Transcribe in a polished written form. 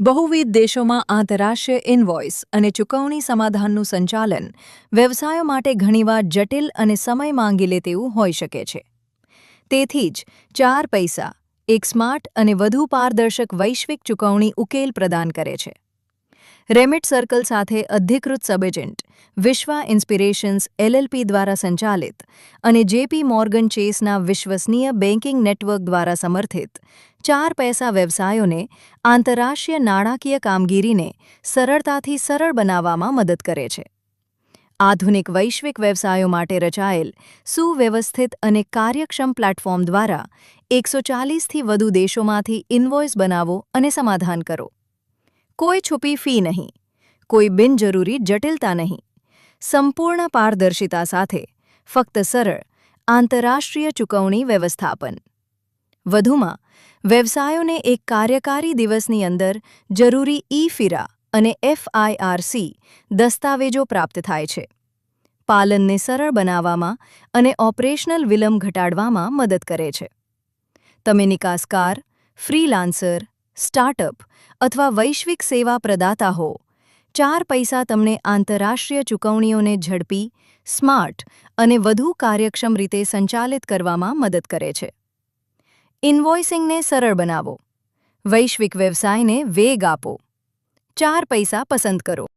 બહુવિધ દેશોમાં આંતરરાષ્ટ્રીય ઇનવોઇસ અને ચૂકવણી સમાધાનનું સંચાલન વ્યવસાયો માટે ઘણીવાર જટિલ અને સમય માંગી લે તેવું હોઈ શકે છે. તેથી જ 4 પૈસા એક સ્માર્ટ અને વધુ પારદર્શક વૈશ્વિક ચૂકવણી ઉકેલ પ્રદાન કરે છે. રેમિટ સર્કલ સાથે અધિકૃત સબ એજન્ટ, વિશ્વા ઇન્સ્પિરેશન્સ LLP દ્વારા સંચાલિત અને JP મોર્ગન ચેસના વિશ્વસનીય બેન્કિંગ નેટવર્ક દ્વારા સમર્થિત 4 પૈસા વ્યવસાયોને આંતરરાષ્ટ્રીય નાણાકીય કામગીરીને સરળતાથી સરળ બનાવવામાં મદદ કરે છે. આધુનિક વૈશ્વિક વ્યવસાયો માટે રચાયેલ સુવ્યવસ્થિત અને કાર્યક્ષમ પ્લેટફોર્મ દ્વારા 140થી વધુ દેશોમાંથી ઇનવોઇસ બનાવો અને સમાધાન કરો. કોઈ છુપી ફી નહીં, કોઈ બિનજરૂરી જટિલતા નહીં, સંપૂર્ણ પારદર્શિતા સાથે ફક્ત સરળ આંતરરાષ્ટ્રીય ચૂકવણી વ્યવસ્થાપન. વધુમાં, વ્યવસાયોને એક કાર્યકારી દિવસની અંદર જરૂરી ઈ-ફીરા અને FIRC દસ્તાવેજો પ્રાપ્ત થાય છે. પાલનને સરળ બનાવવામાં અને ઓપરેશનલ વિલંબ ઘટાડવામાં મદદ કરે છે. તમે નિકાસકાર, ફ્રીલાન્સર, સ્ટાર્ટઅપ અથવા વૈશ્વિક સેવા પ્રદાતા હો, 4 પૈસા તમને આંતરરાષ્ટ્રીય ચૂકવણીઓને ઝડપી, સ્માર્ટ અને વધુ કાર્યક્ષમ રીતે સંચાલિત કરવામાં મદદ કરે છે. ઇનવોઇસિંગને સરળ બનાવો, વૈશ્વિક વ્યવસાયને વેગ આપો. 4 પૈસા પસંદ કરો.